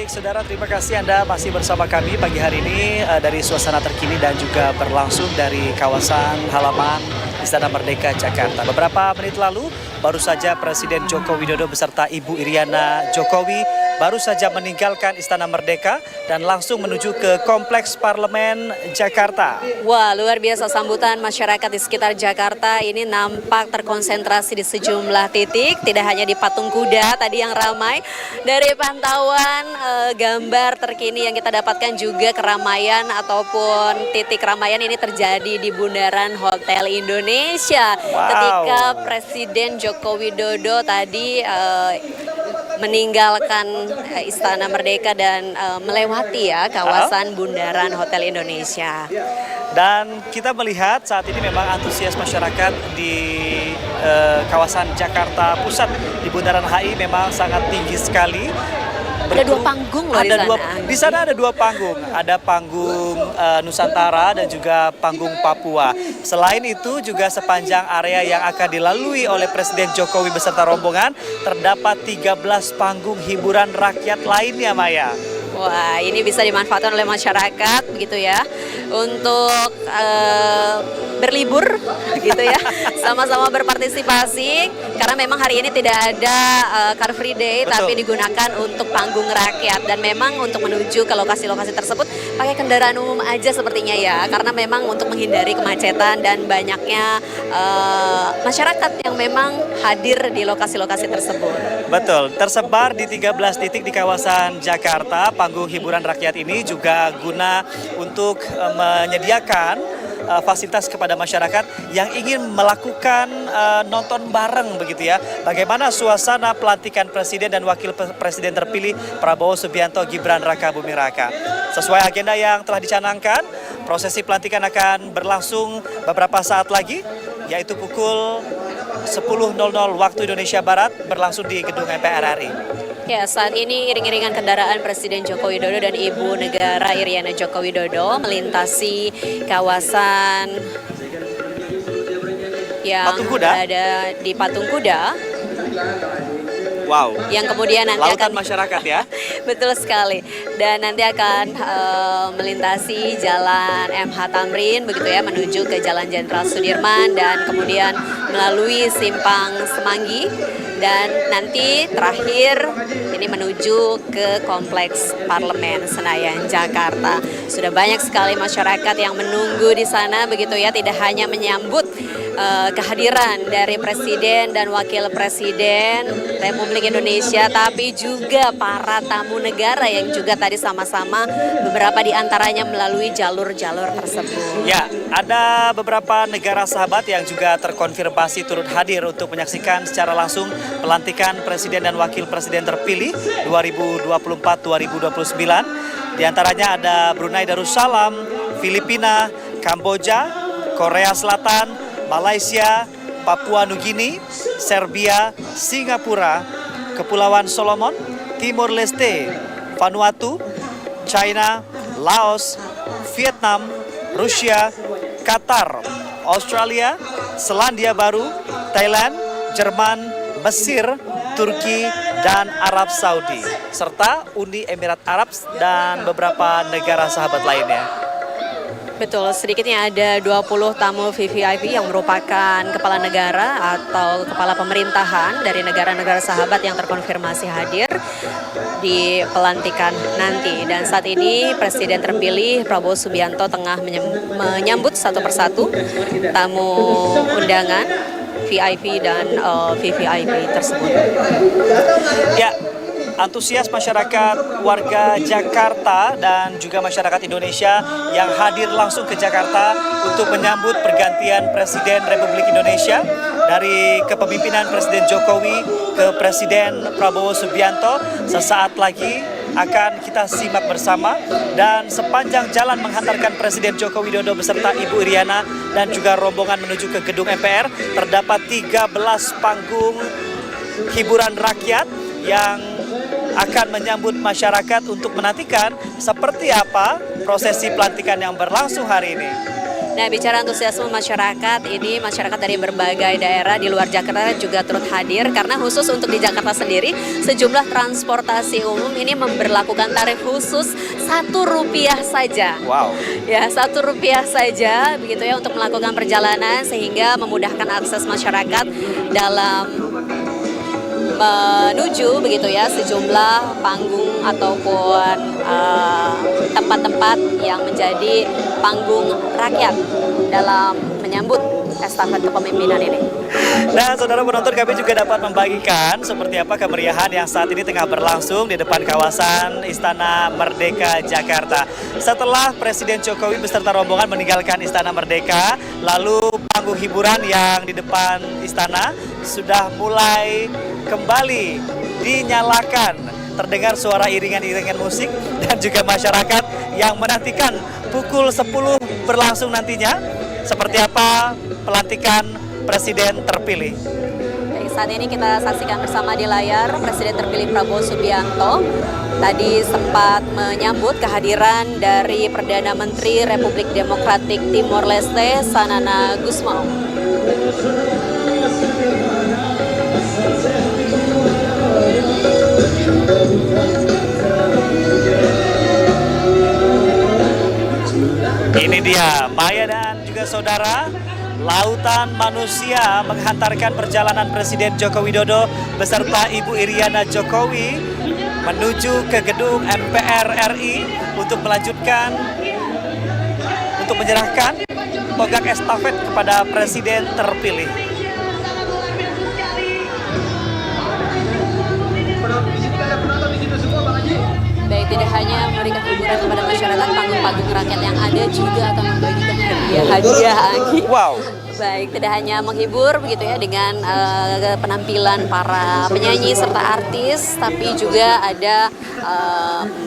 Baik, saudara, terima kasih Anda masih bersama kami pagi hari ini dari suasana terkini dan juga berlangsung dari kawasan halaman Istana Merdeka, Jakarta. Beberapa menit lalu, baru saja Presiden Joko Widodo beserta Ibu Iriana Jokowi baru saja meninggalkan Istana Merdeka dan langsung menuju ke Kompleks Parlemen Jakarta. Wah, luar biasa sambutan masyarakat di sekitar Jakarta ini nampak terkonsentrasi di sejumlah titik, tidak hanya di Patung Kuda tadi yang ramai. Dari pantauan gambar terkini yang kita dapatkan juga keramaian ataupun titik keramaian ini terjadi di Bundaran Hotel Indonesia. Wow. Ketika Presiden Joko Widodo tadi meninggalkan Istana Merdeka dan melewati kawasan Bundaran Hotel Indonesia. Dan kita melihat saat ini memang antusias masyarakat di kawasan Jakarta Pusat di Bundaran HI memang sangat tinggi sekali. Ada dua panggung loh Di sana ada dua panggung, ada panggung Nusantara dan juga panggung Papua. Selain itu juga sepanjang area yang akan dilalui oleh Presiden Jokowi beserta rombongan terdapat 13 panggung hiburan rakyat lainnya, Maya. Wah, ini bisa dimanfaatkan oleh masyarakat begitu ya untuk berlibur gitu ya, sama-sama berpartisipasi karena memang hari ini tidak ada Car Free Day. Betul. Tapi digunakan untuk panggung rakyat dan memang untuk menuju ke lokasi-lokasi tersebut pakai kendaraan umum aja sepertinya ya, karena memang untuk menghindari kemacetan dan banyaknya masyarakat yang memang hadir di lokasi-lokasi tersebut. Betul, tersebar di 13 titik di kawasan Jakarta. Panggung hiburan rakyat ini juga guna untuk menyediakan fasilitas kepada masyarakat yang ingin melakukan nonton bareng begitu ya. Bagaimana suasana pelantikan Presiden dan Wakil Presiden terpilih Prabowo Subianto Gibran Raka Buming Raka. Sesuai agenda yang telah dicanangkan, prosesi pelantikan akan berlangsung beberapa saat lagi, yaitu pukul 10.00 waktu Indonesia Barat berlangsung di Gedung MPR RI. Ya, saat ini iring-iringan kendaraan Presiden Joko Widodo dan Ibu Negara Iriana Joko Widodo melintasi kawasan yang Patung Kuda? berada di Patung Kuda. Wow. Yang kemudian nanti Lautan akan masyarakat ya. betul sekali, dan nanti akan melintasi Jalan MH Tamrin begitu ya menuju ke Jalan Jenderal Sudirman dan kemudian melalui Simpang Semanggi dan nanti terakhir ini menuju ke Kompleks Parlemen Senayan Jakarta. Sudah banyak sekali masyarakat yang menunggu di sana begitu ya, tidak hanya menyambut kehadiran dari Presiden dan Wakil Presiden Republik Indonesia, tapi juga para tamu negara yang juga tadi sama-sama beberapa diantaranya melalui jalur-jalur tersebut. Ya, ada beberapa negara sahabat yang juga terkonfirmasi turut hadir untuk menyaksikan secara langsung pelantikan Presiden dan Wakil Presiden terpilih 2024-2029. Di antaranya ada Brunei Darussalam, Filipina, Kamboja, Korea Selatan, Malaysia, Papua Nugini, Serbia, Singapura, Kepulauan Solomon, Timor Leste, Vanuatu, China, Laos, Vietnam, Rusia, Qatar, Australia, Selandia Baru, Thailand, Jerman, Mesir, Turki, dan Arab Saudi, serta Uni Emirat Arab dan beberapa negara sahabat lainnya. Betul, sedikitnya ada 20 tamu VVIP yang merupakan kepala negara atau kepala pemerintahan dari negara-negara sahabat yang terkonfirmasi hadir di pelantikan nanti. Dan saat ini Presiden terpilih Prabowo Subianto tengah menyambut satu persatu tamu undangan VIP dan VVIP tersebut. Ya, antusias masyarakat warga Jakarta dan juga masyarakat Indonesia yang hadir langsung ke Jakarta untuk menyambut pergantian Presiden Republik Indonesia dari kepemimpinan Presiden Jokowi ke Presiden Prabowo Subianto sesaat lagi akan kita simak bersama. Dan sepanjang jalan menghantarkan Presiden Joko Widodo beserta Ibu Iriana dan juga rombongan menuju ke gedung MPR terdapat 13 panggung hiburan rakyat yang akan menyambut masyarakat untuk menantikan seperti apa prosesi pelantikan yang berlangsung hari ini. Nah, bicara antusiasme masyarakat, ini masyarakat dari berbagai daerah di luar Jakarta juga turut hadir karena khusus untuk di Jakarta sendiri sejumlah transportasi umum ini memberlakukan tarif khusus Rp1 saja. Wow. Ya, Rp1 saja begitu ya untuk melakukan perjalanan sehingga memudahkan akses masyarakat dalam menuju begitu ya sejumlah panggung ataupun tempat-tempat yang menjadi panggung rakyat dalam menyambut estafet kepemimpinan ini. Nah, saudara penonton, kami juga dapat membagikan seperti apa kemeriahan yang saat ini tengah berlangsung di depan kawasan Istana Merdeka Jakarta. Setelah Presiden Jokowi beserta rombongan meninggalkan Istana Merdeka, lalu panggung hiburan yang di depan istana sudah mulai kembali dinyalakan. Terdengar suara iringan-iringan musik dan juga masyarakat yang menantikan pukul 10 berlangsung nantinya. Seperti apa pelantikan Presiden terpilih. Baik, saat ini kita saksikan bersama di layar Presiden terpilih Prabowo Subianto tadi sempat menyambut kehadiran dari Perdana Menteri Republik Demokratik Timor Leste Sanana Gusmao. Ini dia, Maya dan juga saudara, lautan manusia menghantarkan perjalanan Presiden Joko Widodo beserta Ibu Iriana Jokowi menuju ke gedung MPR RI untuk menyerahkan tonggak estafet kepada Presiden terpilih. Baik, tidak hanya memberikan hiburan kepada masyarakat, panggung-panggung rakyat yang ada juga akan membagikan hadiah. Wow. Baik, tidak hanya menghibur begitu ya dengan penampilan para penyanyi serta artis, tapi juga ada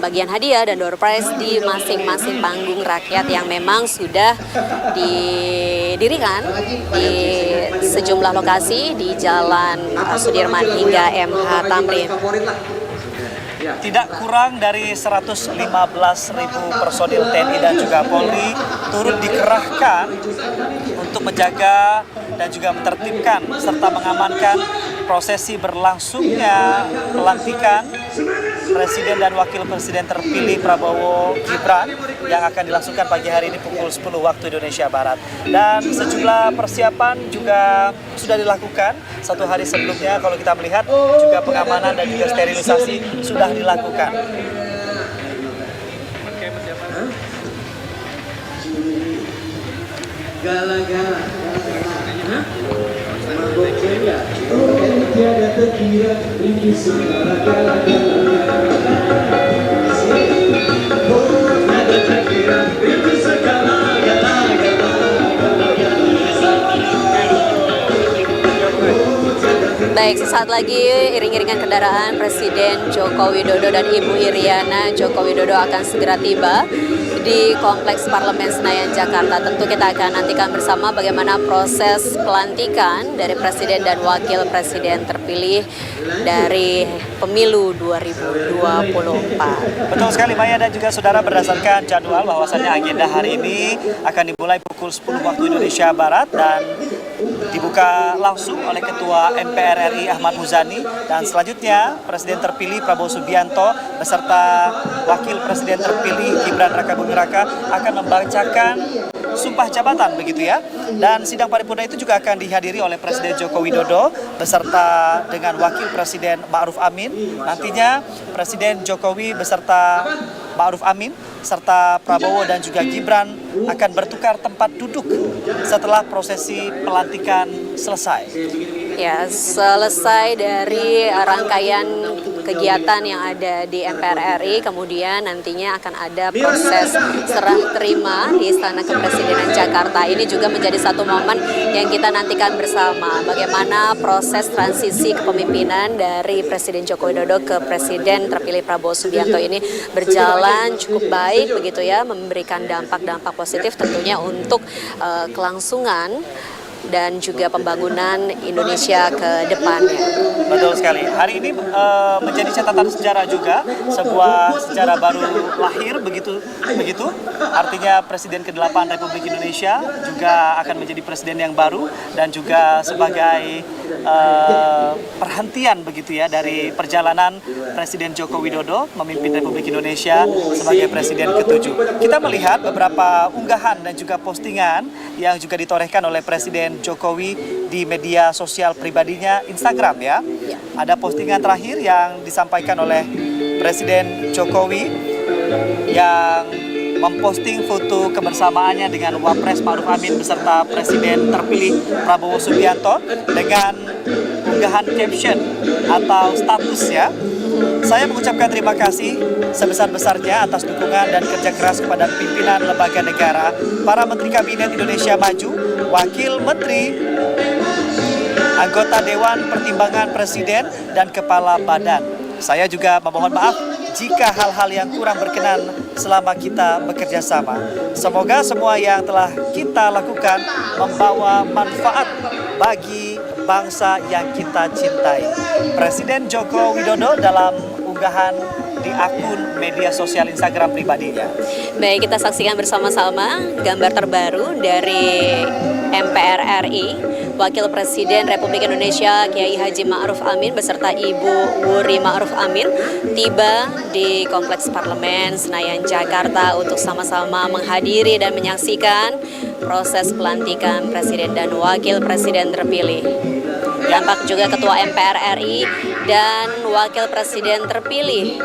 bagian hadiah dan door prize di masing-masing panggung rakyat yang memang sudah didirikan di sejumlah lokasi di Jalan Sudirman hingga MH Tamrin. Tidak kurang dari 115.000 personil TNI dan juga Polri turut dikerahkan untuk menjaga dan juga menertibkan serta mengamankan prosesi berlangsungnya pelantikan Presiden dan Wakil Presiden terpilih Prabowo Gibran yang akan dilangsungkan pagi hari ini pukul 10 waktu Indonesia Barat. Dan sejumlah persiapan juga sudah dilakukan satu hari sebelumnya. Kalau kita melihat juga pengamanan dan juga sterilisasi sudah dilakukan. Gala-gala. Baik, sesaat lagi iring-iringan kendaraan Presiden Joko Widodo dan Ibu Iriana Joko Widodo akan segera tiba di Kompleks Parlemen Senayan, Jakarta. Tentu kita akan nantikan bersama bagaimana proses pelantikan dari Presiden dan Wakil Presiden terpilih dari Pemilu 2024. Betul sekali Maya dan juga saudara, berdasarkan jadwal bahwasannya agenda hari ini akan dimulai pukul 10 waktu Indonesia Barat dan dibuka langsung oleh Ketua MPR RI Ahmad Muzani, dan selanjutnya Presiden terpilih Prabowo Subianto beserta Wakil Presiden terpilih Gibran Rakabuming Raka akan membacakan sumpah jabatan begitu ya. Dan sidang paripurna itu juga akan dihadiri oleh Presiden Joko Widodo beserta dengan Wakil Presiden Ma'ruf Amin. Nantinya Presiden Jokowi beserta Ma'ruf Amin serta Prabowo dan juga Gibran akan bertukar tempat duduk setelah prosesi pelantikan selesai. Ya, selesai dari rangkaian kegiatan yang ada di MPR RI, kemudian nantinya akan ada proses serah terima di Istana Kepresidenan Jakarta. Ini juga menjadi satu momen yang kita nantikan bersama, bagaimana proses transisi kepemimpinan dari Presiden Joko Widodo ke Presiden terpilih Prabowo Subianto ini berjalan cukup baik begitu ya, memberikan dampak-dampak positif tentunya untuk kelangsungan dan juga pembangunan Indonesia ke depannya. Betul sekali. Hari ini menjadi catatan sejarah juga, sebuah sejarah baru lahir begitu. Artinya Presiden ke-8 Republik Indonesia juga akan menjadi presiden yang baru dan juga sebagai perhentian begitu ya dari perjalanan Presiden Joko Widodo memimpin Republik Indonesia sebagai presiden ke-7. Kita melihat beberapa unggahan dan juga postingan yang juga ditorehkan oleh Presiden Jokowi di media sosial pribadinya Instagram ya. Ada postingan terakhir yang disampaikan oleh Presiden Jokowi yang memposting foto kebersamaannya dengan Wapres Ma'ruf Amin beserta Presiden terpilih Prabowo Subianto dengan unggahan caption atau status ya. Saya mengucapkan terima kasih sebesar-besarnya atas dukungan dan kerja keras kepada pimpinan lembaga negara, para Menteri Kabinet Indonesia Maju, Wakil Menteri, anggota Dewan Pertimbangan Presiden, dan Kepala Badan. Saya juga memohon maaf jika hal-hal yang kurang berkenan selama kita bekerja sama. Semoga semua yang telah kita lakukan membawa manfaat bagi bangsa yang kita cintai. Presiden Joko Widodo dalam unggahan di akun media sosial Instagram pribadinya. Baik, kita saksikan bersama-sama gambar terbaru dari MPR RI. Wakil Presiden Republik Indonesia Kiai Haji Ma'ruf Amin beserta Ibu Wuri Ma'ruf Amin tiba di Kompleks Parlemen Senayan, Jakarta untuk sama-sama menghadiri dan menyaksikan proses pelantikan Presiden dan Wakil Presiden terpilih. Tampak juga Ketua MPR RI dan Wakil Presiden terpilih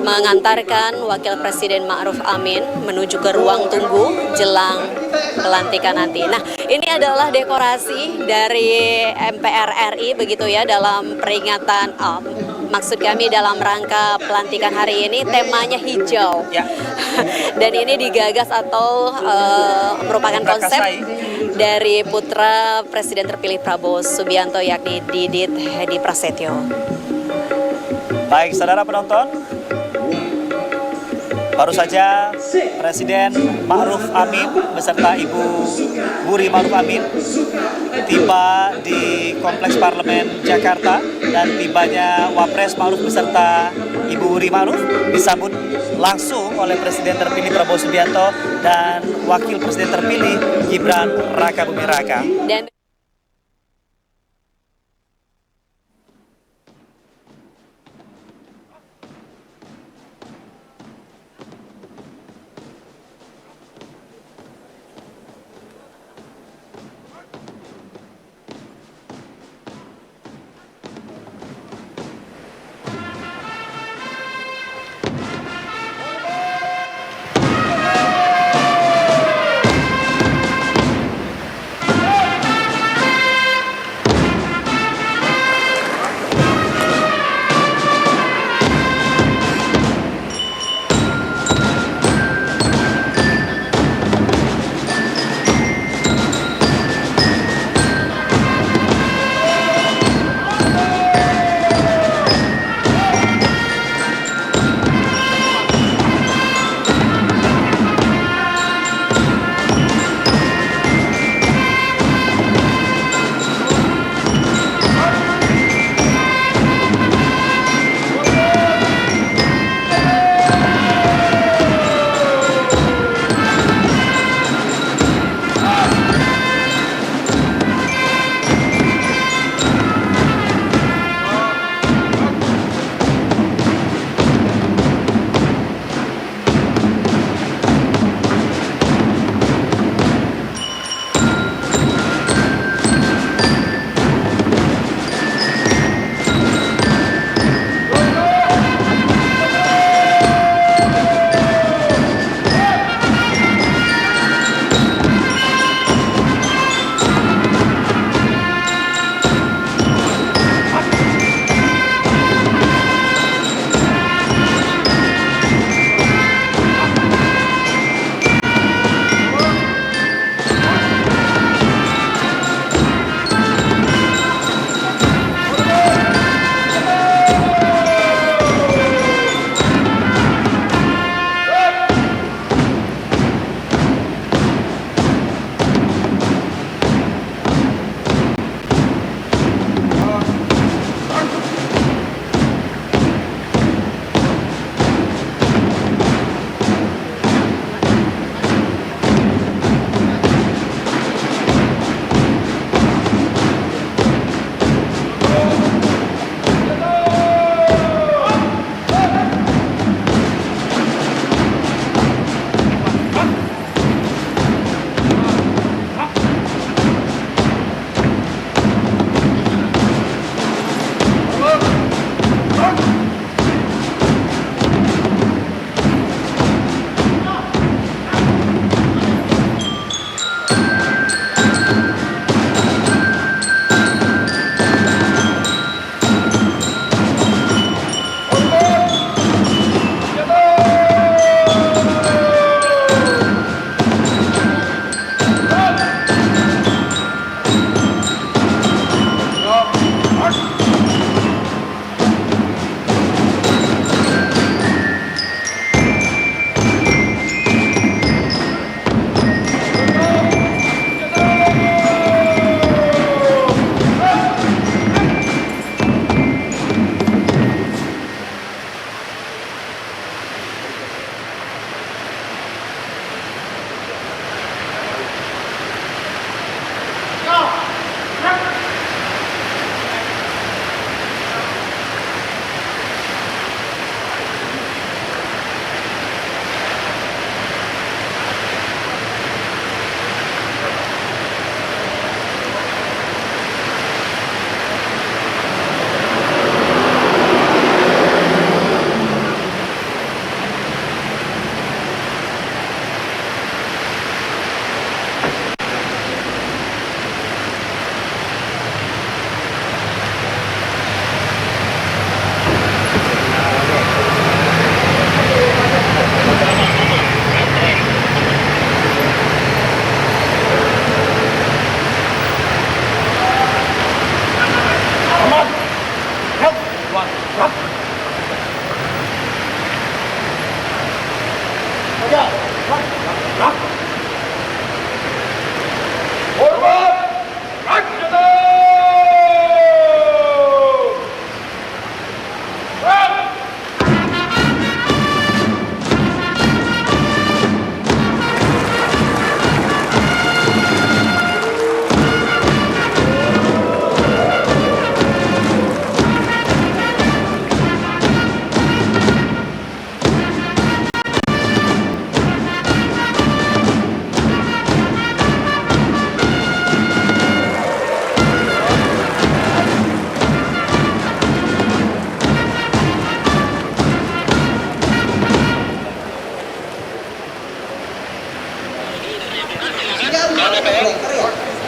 mengantarkan Wakil Presiden Ma'ruf Amin menuju ke ruang tunggu jelang pelantikan nanti. Nah, ini adalah dekorasi dari MPR RI begitu ya dalam peringatan maksud kami dalam rangka pelantikan hari ini temanya hijau. Ya. Dan ini digagas atau merupakan konsep dari putra Presiden terpilih Prabowo Subianto yakni Didit Hedi Prasetyo. Baik, saudara penonton, baru saja Presiden Ma'ruf Amin beserta Ibu Wuri Ma'ruf Amin tiba di Kompleks Parlemen Jakarta dan tibanya Wapres Ma'ruf beserta Ibu Wuri Ma'ruf disambut langsung oleh Presiden terpilih Prabowo Subianto dan Wakil Presiden terpilih Gibran Raka Buming Raka. Dan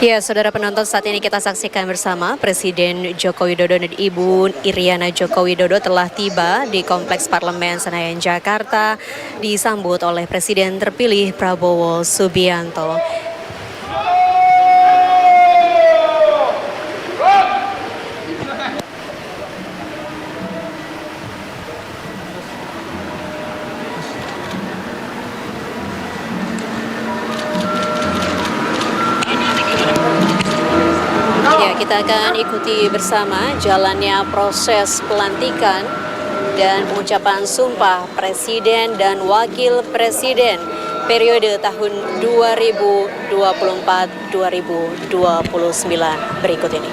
Ya, saudara penonton, saat ini kita saksikan bersama Presiden Joko Widodo dan Ibu Iriana Joko Widodo telah tiba di Kompleks Parlemen Senayan, Jakarta, disambut oleh Presiden terpilih Prabowo Subianto. Ya, kita akan ikuti bersama jalannya proses pelantikan dan pengucapan sumpah Presiden dan Wakil Presiden periode tahun 2024-2029 berikut ini.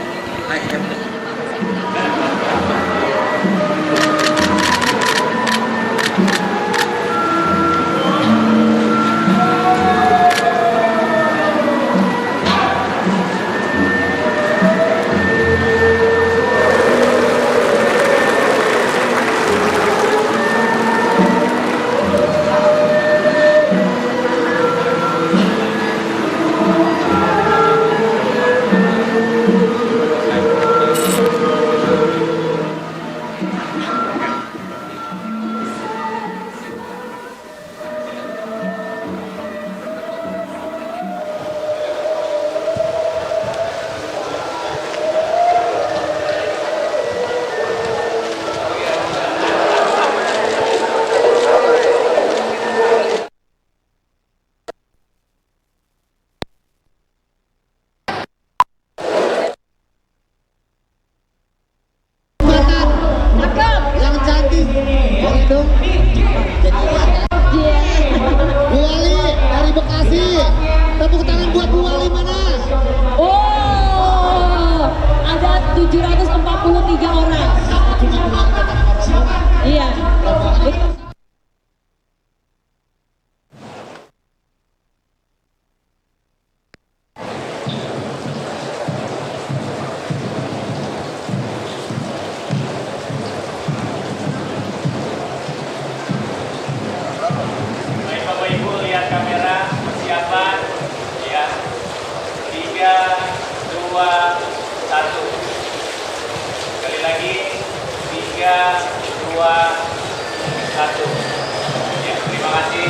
Yang cantik, dong. Bu Wali dari Bekasi, tepuk tangan buat Bu Wali mana? Oh, ada 743 orang. Iya. Baik Bapak Ibu, lihat kamera, persiapan, ya. 3, 2, 1. Sekali lagi, 3, 2, 1. Ya, terima kasih.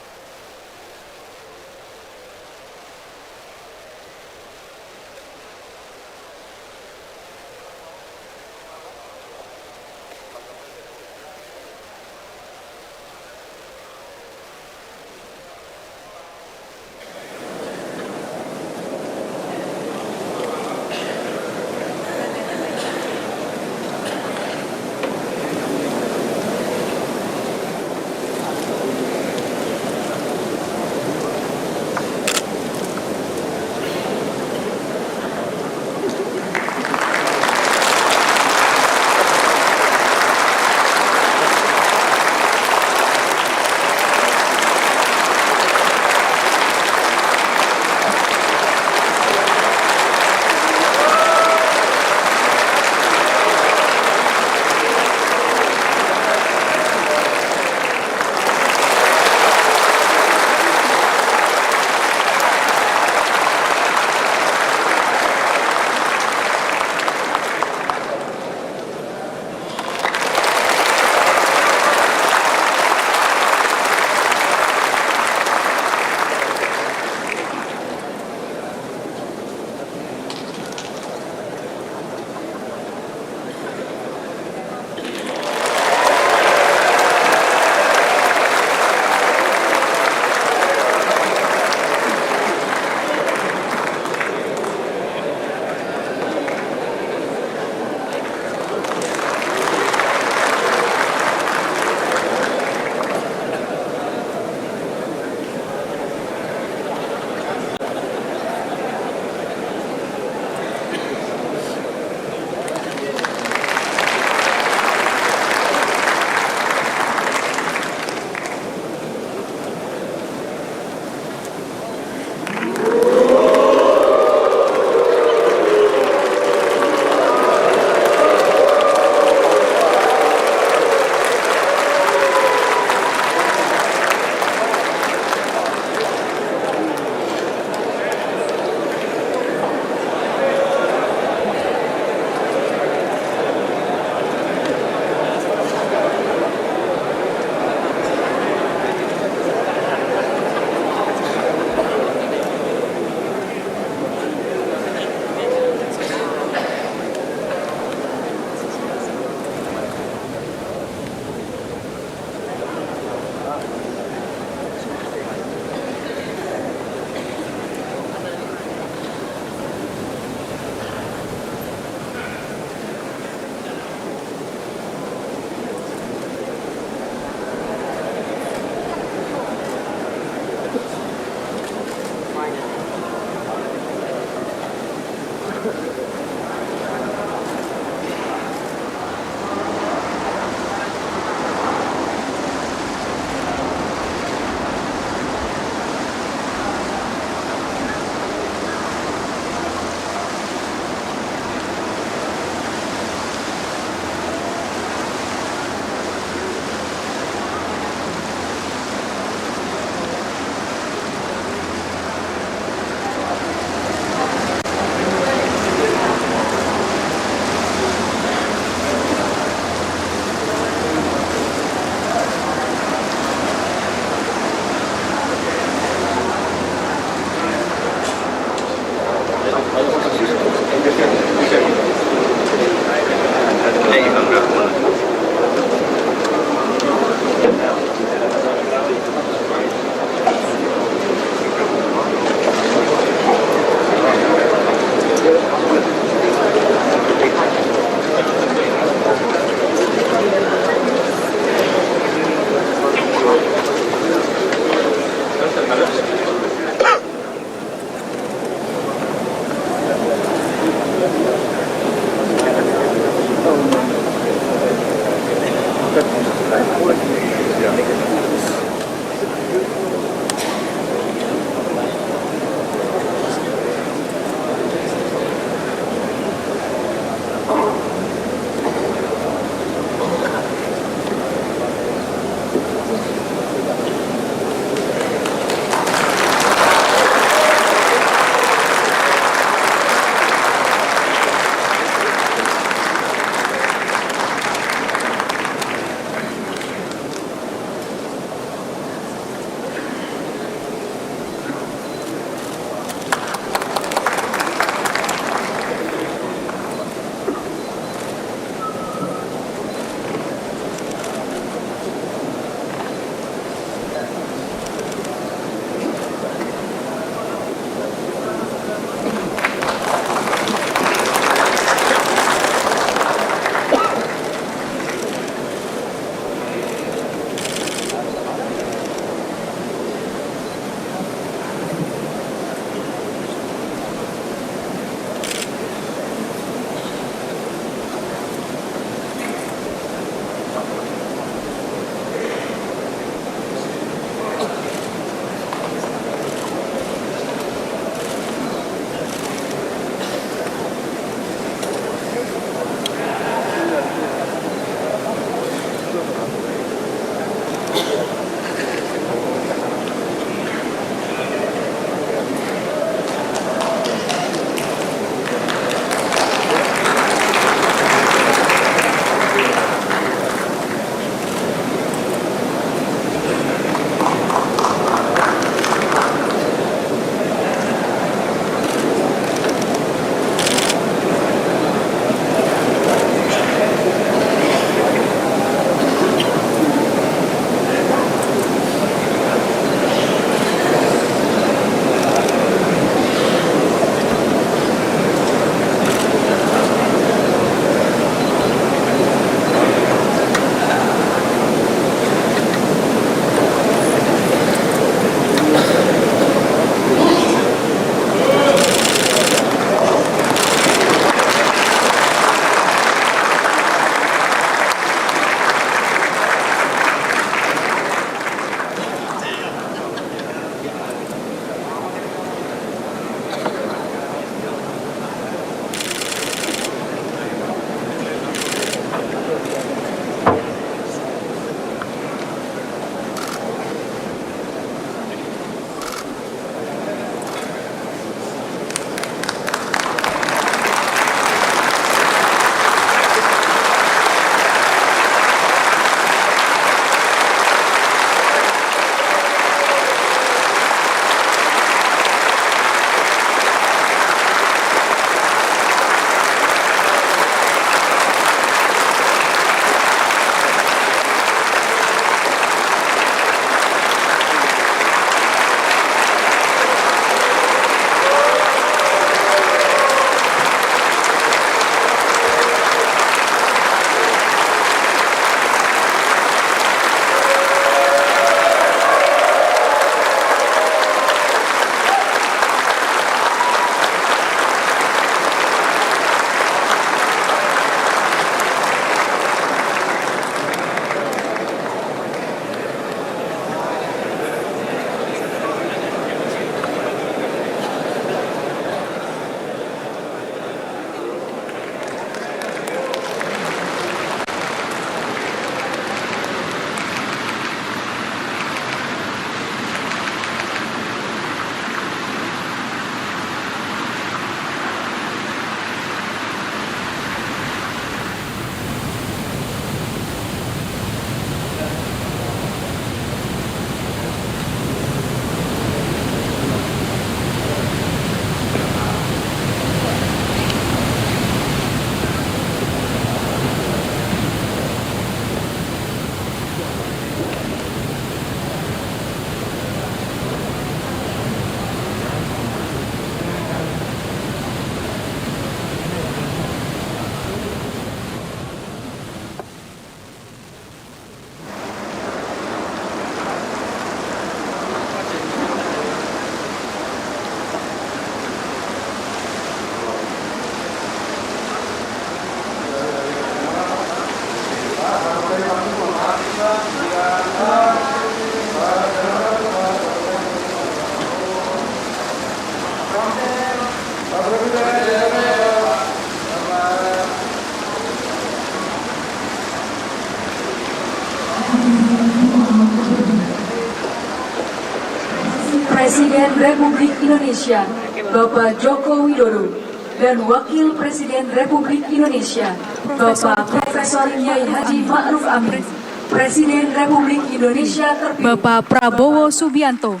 Presiden Republik Indonesia Bapak Joko Widodo dan Wakil Presiden Republik Indonesia Bapak Profesor Kiai Haji Ma'ruf Amin, Presiden Republik Indonesia terpilih Bapak Prabowo Subianto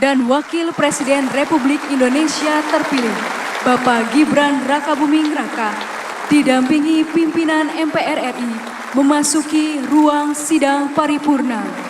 dan Wakil Presiden Republik Indonesia terpilih Bapak Gibran Rakabuming Raka didampingi pimpinan MPR RI memasuki ruang sidang paripurna.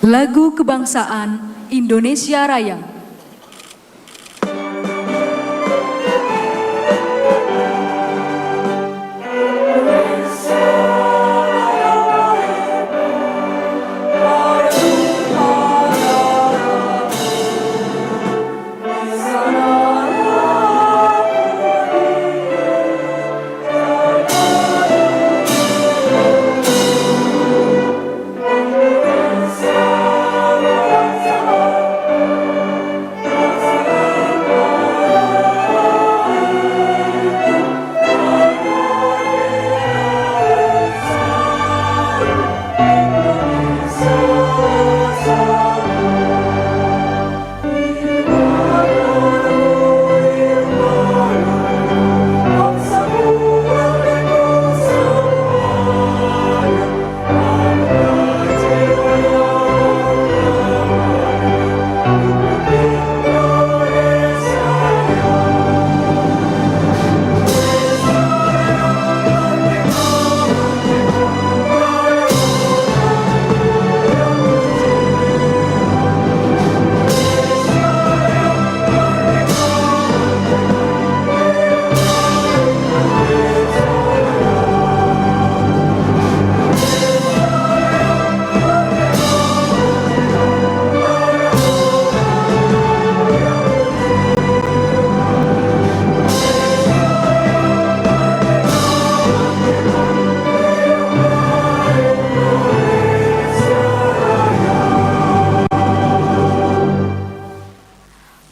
Lagu Kebangsaan Indonesia Raya.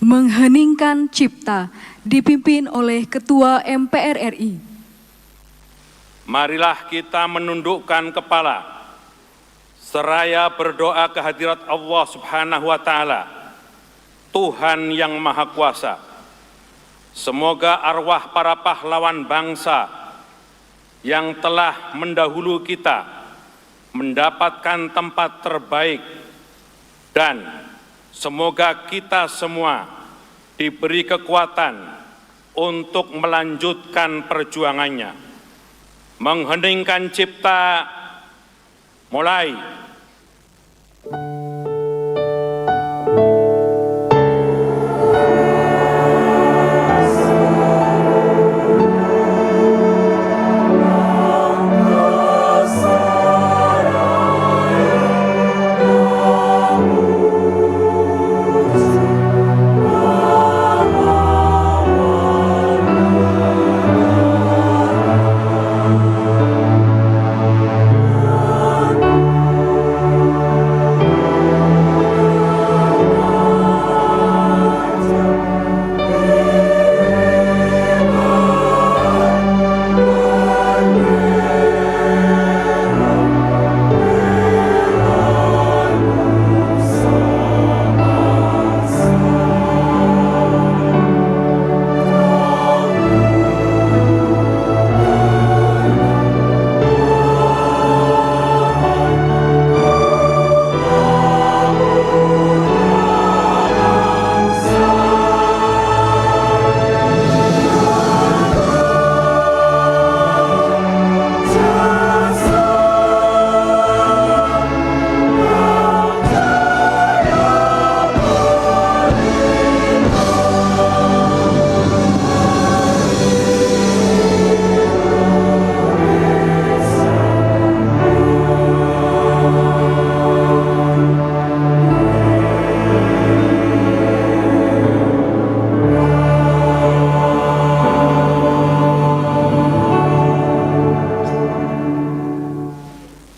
Mengheningkan Cipta dipimpin oleh Ketua MPR RI. Marilah kita menundukkan kepala seraya berdoa kehadirat Allah Subhanahu wa Ta'ala, Tuhan yang Maha Kuasa. Semoga arwah para pahlawan bangsa yang telah mendahulu kita mendapatkan tempat terbaik, dan semoga kita semua diberi kekuatan untuk melanjutkan perjuangannya. Mengheningkan Cipta, mulai.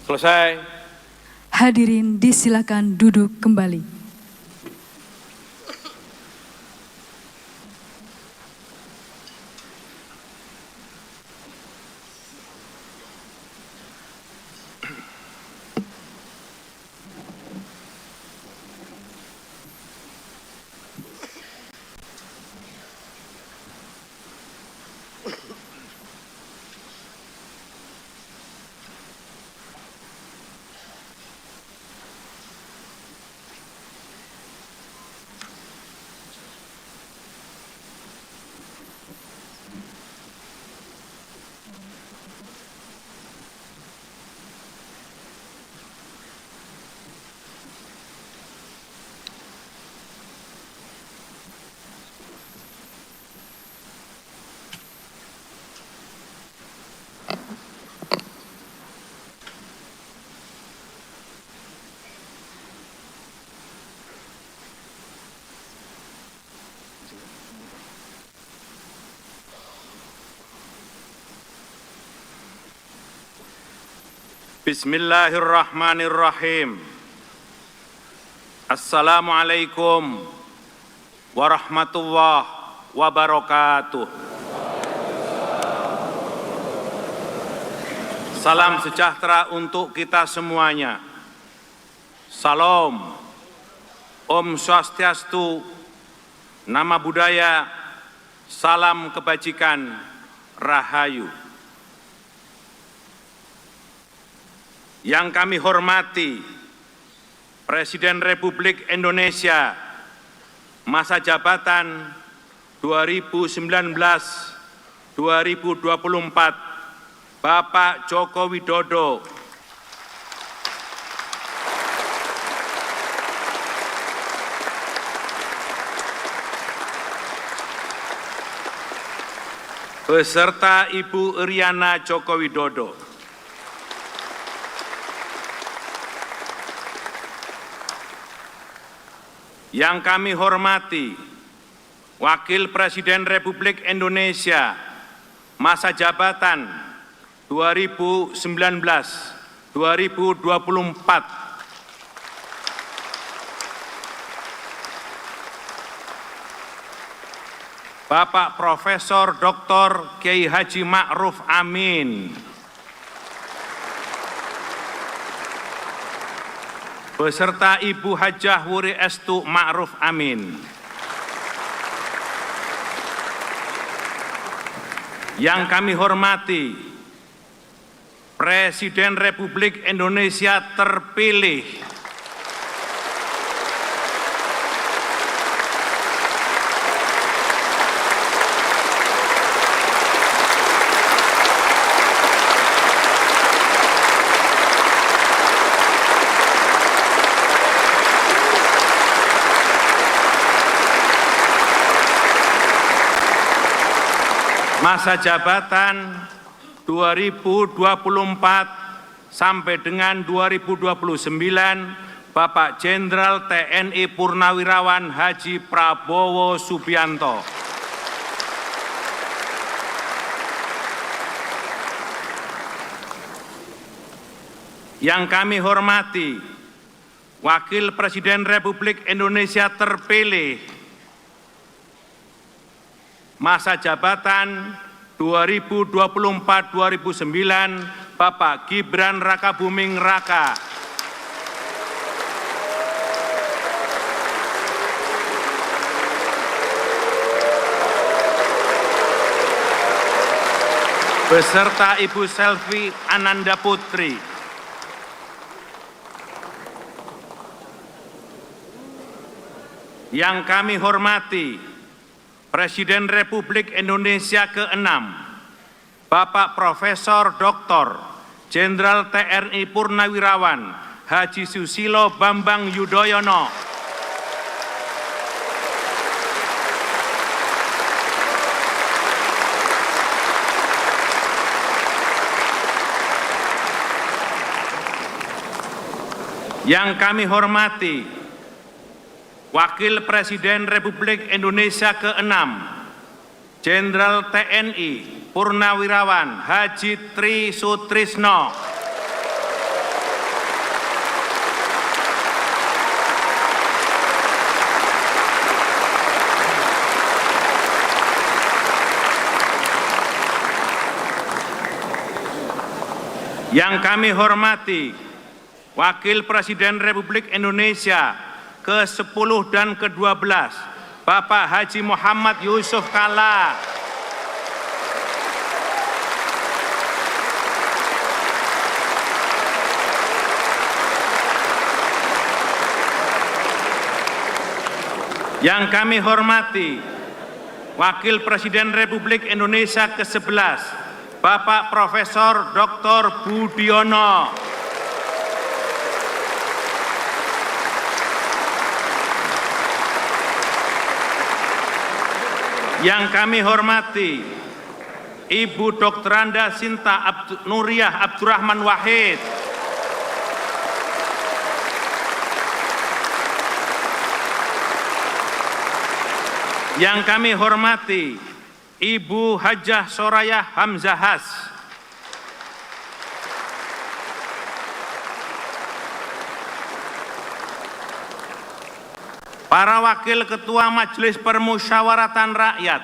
Selesai. Hadirin disilakan duduk kembali. Bismillahirrahmanirrahim. Assalamualaikum warahmatullahi wabarakatuh. Salam sejahtera untuk kita semuanya. Salam, Om Swastiastu, Nama Budaya, salam kebajikan, Rahayu. Yang kami hormati Presiden Republik Indonesia masa jabatan 2019-2024, Bapak Joko Widodo, beserta Ibu Iriana Joko Widodo. Yang kami hormati Wakil Presiden Republik Indonesia masa jabatan 2019-2024, Bapak Profesor Dr. Kiai Haji Ma'ruf Amin, beserta Ibu Hajah Wuri Estu Ma'ruf Amin. Yang kami hormati Presiden Republik Indonesia terpilih masa jabatan 2024 sampai dengan 2029, Bapak Jenderal TNI Purnawirawan Haji Prabowo Subianto. Yang kami hormati Wakil Presiden Republik Indonesia terpilih masa jabatan 2024-2029, Bapak Gibran Rakabuming Raka. Beserta Ibu Selvi Ananda Putri. Yang kami hormati Presiden Republik Indonesia ke-6, Bapak Profesor Dr. Jenderal TNI Purnawirawan Haji Susilo Bambang Yudhoyono. Yang kami hormati Wakil Presiden Republik Indonesia ke-6, Jenderal TNI Purnawirawan Haji Tri Sutrisno. Yang kami hormati Wakil Presiden Republik Indonesia ke-10 dan ke-12, Bapak Haji Muhammad Yusuf Kalla. Yang kami hormati Wakil Presiden Republik Indonesia ke-11, Bapak Profesor Dr. Budiono. Yang kami hormati Ibu Dr. Anda Sinta Nuriyah Abdurrahman Wahid. Yang kami hormati Ibu Hajah Soraya Hamzahas. Para Wakil Ketua Majelis Permusyawaratan Rakyat,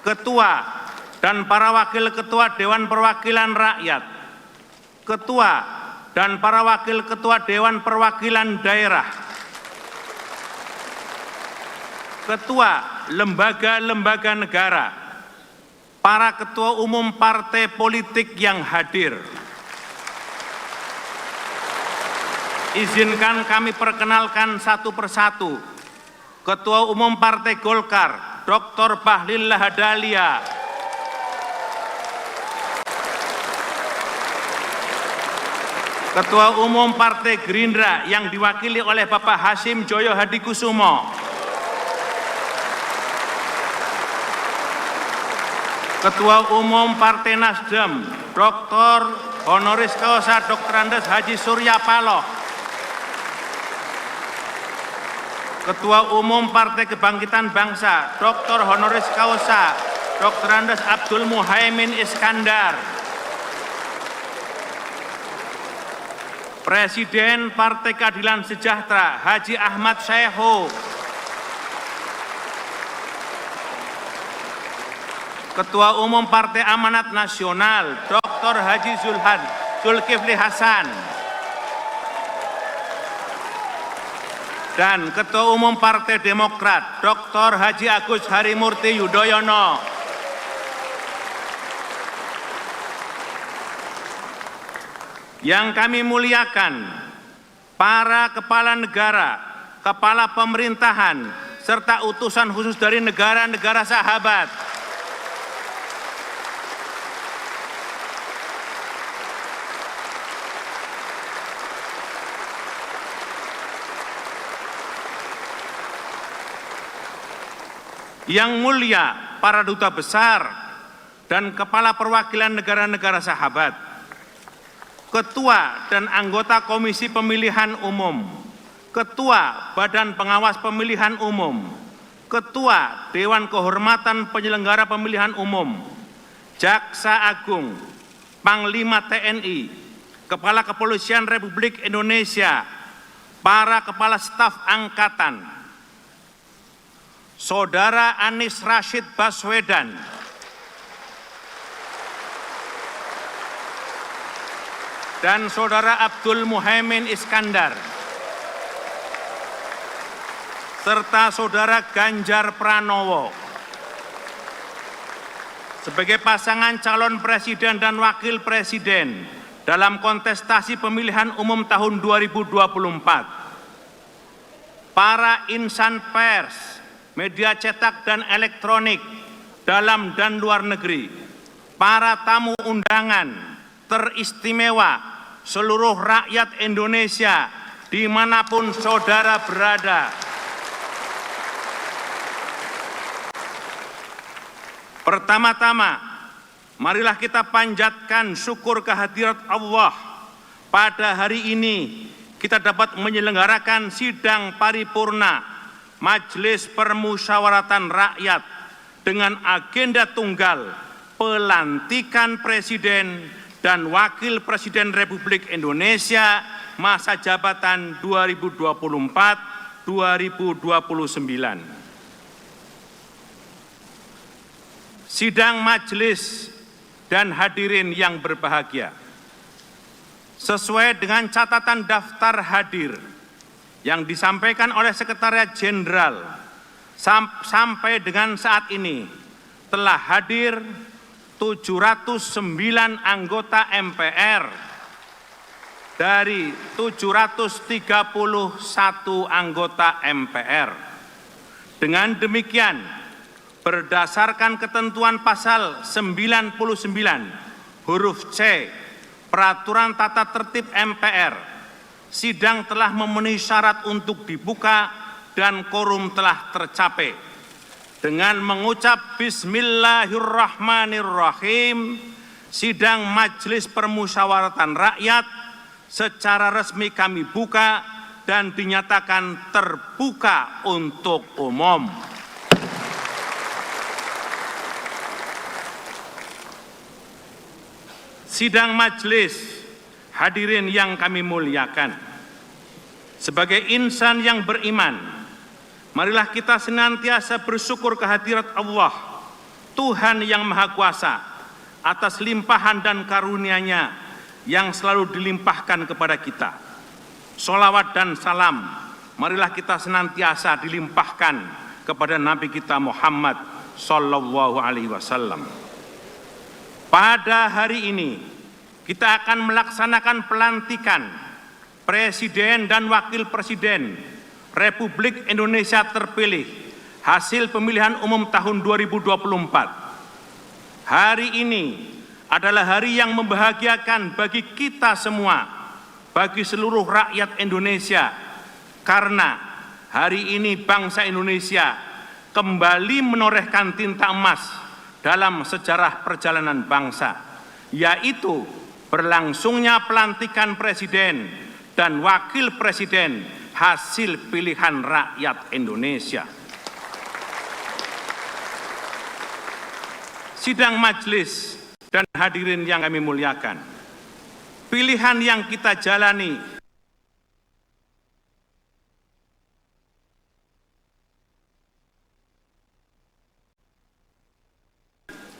Ketua dan para Wakil Ketua Dewan Perwakilan Rakyat, Ketua dan para Wakil Ketua Dewan Perwakilan Daerah, Ketua lembaga-lembaga negara, para ketua umum partai politik yang hadir. Izinkan kami perkenalkan satu persatu. Ketua Umum Partai Golkar, Dr. Bahlil Lahadalia. Ketua Umum Partai Gerindra yang diwakili oleh Bapak Hasyim Joyo Hadikusumo. Ketua Umum Partai Nasdem, Dr. Honoris Causa Dr. Andes Haji Surya Paloh. Ketua Umum Partai Kebangkitan Bangsa, Dr. Honoris Causa Dr. Andes Abdul Muhaimin Iskandar. Presiden Partai Keadilan Sejahtera, Haji Ahmad Syaihu. Ketua Umum Partai Amanat Nasional, Dr. Haji Zulkifli Hasan. Dan Ketua Umum Partai Demokrat, Dr. Haji Agus Harimurti Yudhoyono. Yang kami muliakan, para kepala negara, kepala pemerintahan, serta utusan khusus dari negara-negara sahabat. Yang mulia para duta besar dan kepala perwakilan negara-negara sahabat, ketua dan anggota Komisi Pemilihan Umum, ketua Badan Pengawas Pemilihan Umum, ketua Dewan Kehormatan Penyelenggara Pemilihan Umum, Jaksa Agung, Panglima TNI, Kepala Kepolisian Republik Indonesia, para kepala staf angkatan, Saudara Anies Rashid Baswedan, dan Saudara Abdul Muhaimin Iskandar, serta Saudara Ganjar Pranowo, sebagai pasangan calon presiden dan wakil presiden dalam kontestasi pemilihan umum tahun 2024. Para insan pers, media cetak dan elektronik, dalam dan luar negeri, para tamu undangan teristimewa, seluruh rakyat Indonesia dimanapun saudara berada. Pertama-tama, marilah kita panjatkan syukur kehadirat Allah. Pada hari ini kita dapat menyelenggarakan sidang paripurna Majelis Permusyawaratan Rakyat dengan agenda tunggal pelantikan Presiden dan Wakil Presiden Republik Indonesia masa jabatan 2024-2029. Sidang majelis dan hadirin yang berbahagia, sesuai dengan catatan daftar hadir yang disampaikan oleh Sekretariat Jenderal sampai dengan saat ini telah hadir 709 anggota MPR dari 731 anggota MPR. Dengan demikian, berdasarkan ketentuan pasal 99 huruf C Peraturan Tata Tertib MPR, sidang telah memenuhi syarat untuk dibuka dan quorum telah tercapai. Dengan mengucap Bismillahirrahmanirrahim, sidang Majelis Permusyawaratan Rakyat secara resmi kami buka dan dinyatakan terbuka untuk umum. Sidang majelis, hadirin yang kami muliakan. Sebagai insan yang beriman, marilah kita senantiasa bersyukur kehadirat Allah, Tuhan yang Maha Kuasa, atas limpahan dan karunia-Nya yang selalu dilimpahkan kepada kita. Sholawat dan salam, marilah kita senantiasa dilimpahkan kepada Nabi kita Muhammad Sallallahu Alaihi Wasallam. Pada hari ini, kita akan melaksanakan pelantikan Presiden dan Wakil Presiden Republik Indonesia terpilih hasil pemilihan umum tahun 2024. Hari ini adalah hari yang membahagiakan bagi kita semua, bagi seluruh rakyat Indonesia, karena hari ini bangsa Indonesia kembali menorehkan tinta emas dalam sejarah perjalanan bangsa, yaitu berlangsungnya pelantikan Presiden dan Wakil Presiden hasil pilihan rakyat Indonesia. Sidang majelis dan hadirin yang kami muliakan, pilihan yang kita jalani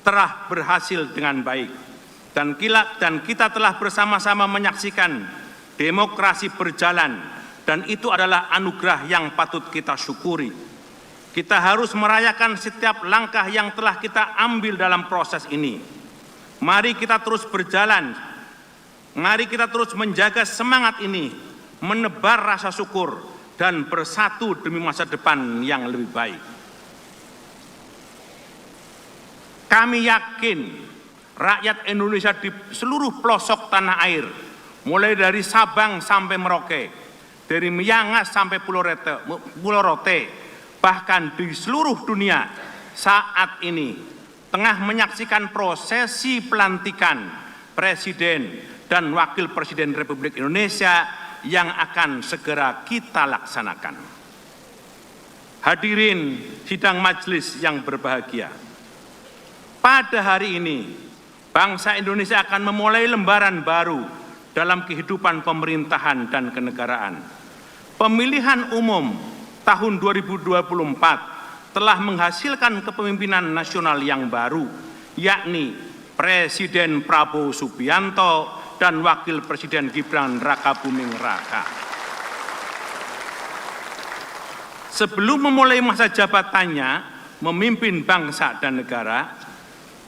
telah berhasil dengan baik, dan kita telah bersama-sama menyaksikan demokrasi berjalan, dan itu adalah anugerah yang patut kita syukuri. Kita harus merayakan setiap langkah yang telah kita ambil dalam proses ini. Mari kita terus berjalan, mari kita terus menjaga semangat ini, menebar rasa syukur, dan bersatu demi masa depan yang lebih baik. Kami yakin rakyat Indonesia di seluruh pelosok tanah air, mulai dari Sabang sampai Merauke, dari Miangas sampai Pulau Rote, bahkan di seluruh dunia saat ini tengah menyaksikan prosesi pelantikan Presiden dan Wakil Presiden Republik Indonesia yang akan segera kita laksanakan. Hadirin sidang majelis yang berbahagia, pada hari ini bangsa Indonesia akan memulai lembaran baru dalam kehidupan pemerintahan dan kenegaraan. Pemilihan umum tahun 2024 telah menghasilkan kepemimpinan nasional yang baru, yakni Presiden Prabowo Subianto dan Wakil Presiden Gibran Rakabuming Raka. Sebelum memulai masa jabatannya memimpin bangsa dan negara,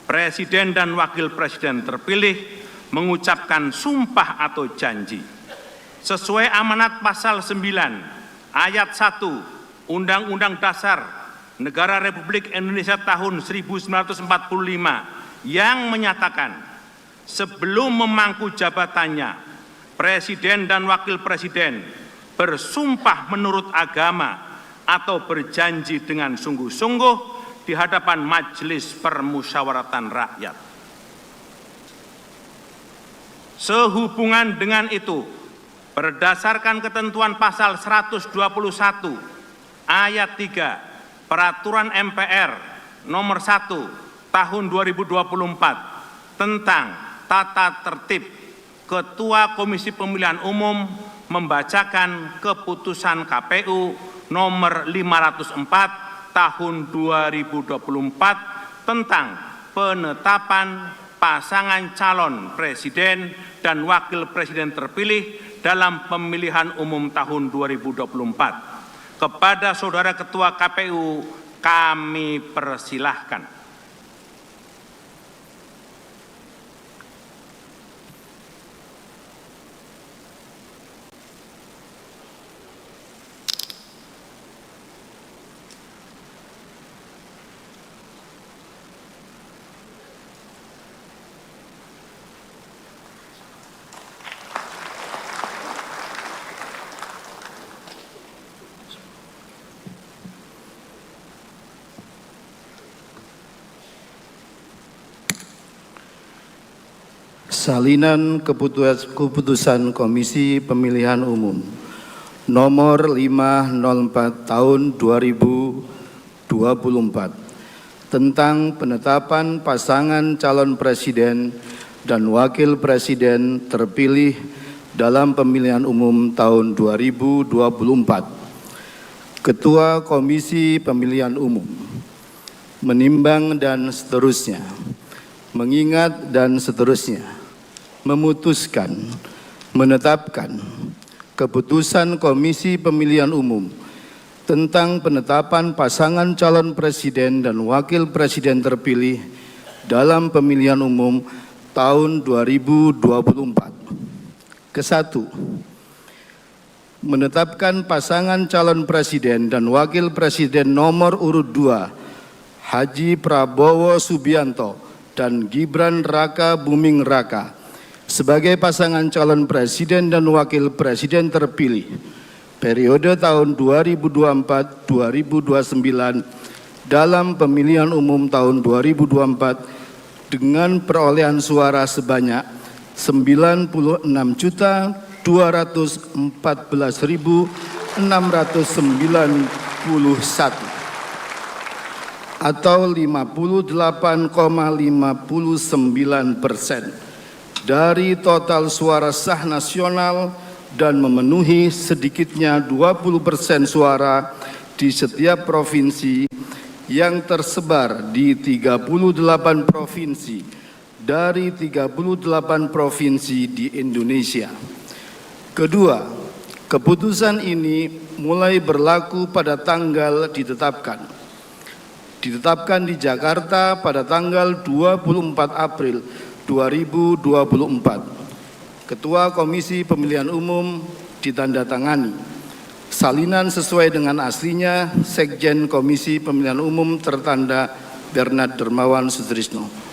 Presiden dan Wakil Presiden terpilih mengucapkan sumpah atau janji. Sesuai amanat pasal 9 ayat 1 Undang-Undang Dasar Negara Republik Indonesia tahun 1945 yang menyatakan sebelum memangku jabatannya, Presiden dan Wakil Presiden bersumpah menurut agama atau berjanji dengan sungguh-sungguh di hadapan Majelis Permusyawaratan Rakyat. Sehubungan dengan itu, berdasarkan ketentuan pasal 121 ayat 3 Peraturan MPR nomor 1 tahun 2024 tentang tata tertib, Ketua Komisi Pemilihan Umum membacakan keputusan KPU nomor 504 tahun 2024 tentang penetapan pasangan calon presiden dan wakil presiden terpilih dalam pemilihan umum tahun 2024. Kepada Saudara Ketua KPU kami persilahkan. Salinan keputusan Komisi Pemilihan Umum nomor 504 tahun 2024 tentang penetapan pasangan calon presiden dan wakil presiden terpilih dalam pemilihan umum tahun 2024. Ketua Komisi Pemilihan Umum menimbang dan seterusnya, mengingat dan seterusnya, memutuskan, menetapkan keputusan Komisi Pemilihan Umum tentang penetapan pasangan calon presiden dan wakil presiden terpilih dalam pemilihan umum tahun 2024. Ke-1, menetapkan pasangan calon presiden dan wakil presiden nomor urut 2 Haji Prabowo Subianto dan Gibran Raka Buming Raka sebagai pasangan calon presiden dan wakil presiden terpilih periode tahun 2024-2029 dalam pemilihan umum tahun 2024 dengan perolehan suara sebanyak 96.214.691 atau 58,59% dari total suara sah nasional dan memenuhi sedikitnya 20% suara di setiap provinsi yang tersebar di 38 provinsi dari 38 provinsi di Indonesia. Kedua, keputusan ini mulai berlaku pada tanggal ditetapkan di Jakarta pada tanggal 24 April 2024. Ketua Komisi Pemilihan Umum ditandatangani. Salinan sesuai dengan aslinya, Sekjen Komisi Pemilihan Umum tertanda Bernard Dermawan Sutrisno.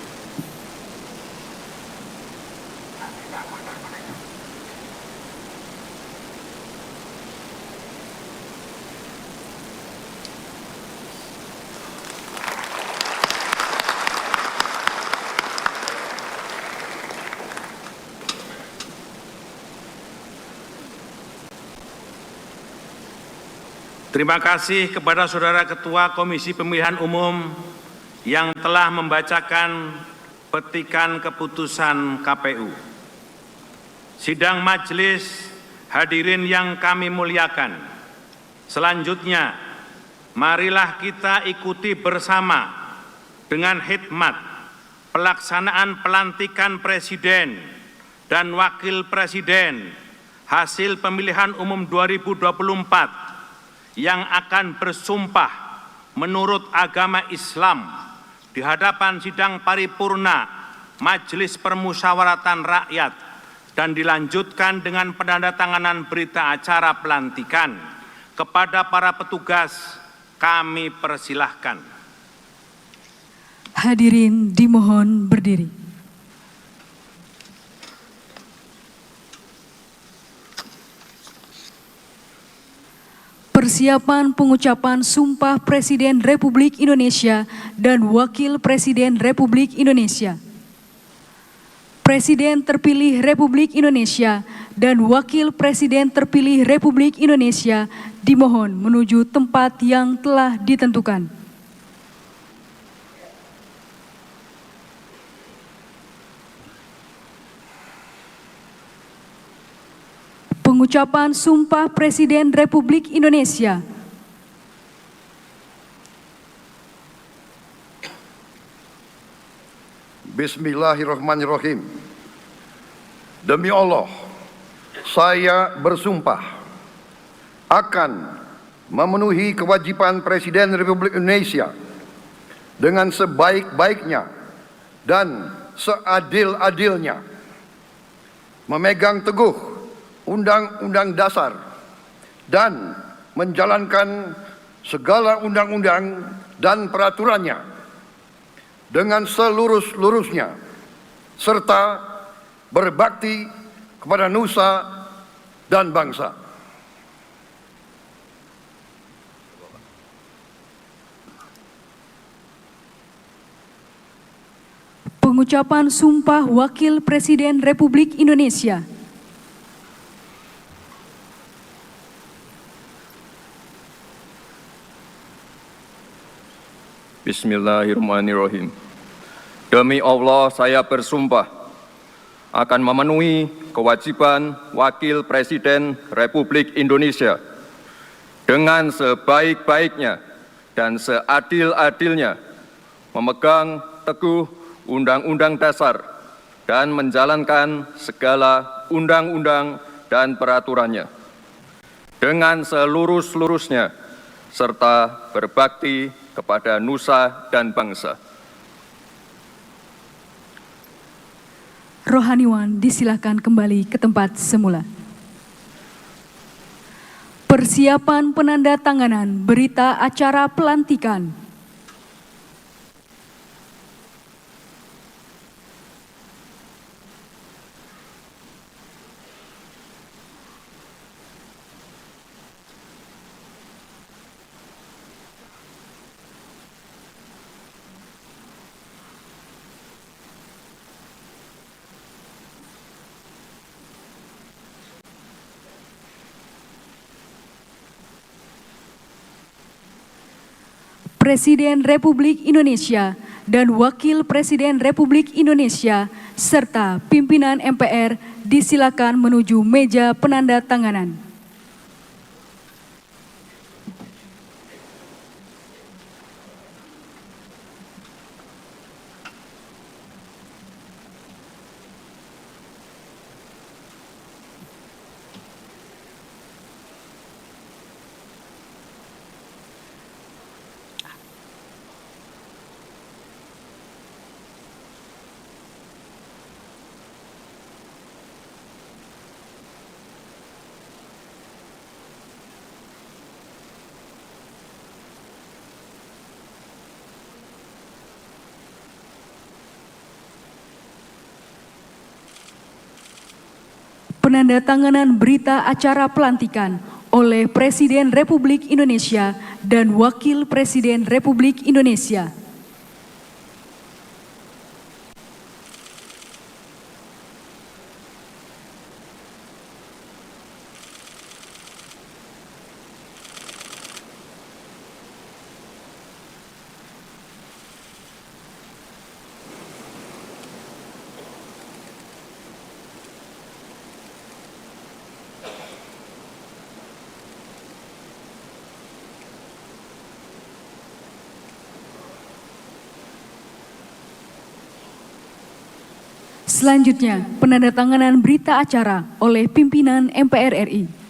Terima kasih kepada Saudara Ketua Komisi Pemilihan Umum yang telah membacakan petikan keputusan KPU. Sidang majelis, hadirin yang kami muliakan. Selanjutnya, marilah kita ikuti bersama dengan hikmat pelaksanaan pelantikan Presiden dan Wakil Presiden hasil pemilihan umum 2024 yang akan bersumpah menurut agama Islam di hadapan sidang paripurna Majelis Permusyawaratan Rakyat dan dilanjutkan dengan penandatanganan berita acara pelantikan. Kepada para petugas kami persilahkan. Hadirin dimohon berdiri. Persiapan pengucapan Sumpah Presiden Republik Indonesia dan Wakil Presiden Republik Indonesia. Presiden terpilih Republik Indonesia dan Wakil Presiden terpilih Republik Indonesia dimohon menuju tempat yang telah ditentukan. Pengucapan Sumpah Presiden Republik Indonesia. Bismillahirrahmanirrahim. Demi Allah, saya bersumpah akan memenuhi kewajiban Presiden Republik Indonesia dengan sebaik-baiknya dan seadil-adilnya, memegang teguh Undang-Undang Dasar dan menjalankan segala undang-undang dan peraturannya dengan selurus-lurusnya, serta berbakti kepada nusa dan bangsa. Pengucapan Sumpah Wakil Presiden Republik Indonesia. Bismillahirrahmanirrahim. Demi Allah, saya bersumpah akan memenuhi kewajiban Wakil Presiden Republik Indonesia dengan sebaik-baiknya dan seadil-adilnya, memegang teguh Undang-Undang Dasar dan menjalankan segala undang-undang dan peraturannya dengan selurus-lurusnya, serta berbakti kepada nusa dan bangsa. Rohaniwan disilakan kembali ke tempat semula. Persiapan penandatanganan berita acara pelantikan. Presiden Republik Indonesia dan Wakil Presiden Republik Indonesia serta pimpinan MPR disilakan menuju meja penandatanganan. Penandatanganan berita acara pelantikan oleh Presiden Republik Indonesia dan Wakil Presiden Republik Indonesia. Selanjutnya, penandatanganan berita acara oleh pimpinan MPR RI.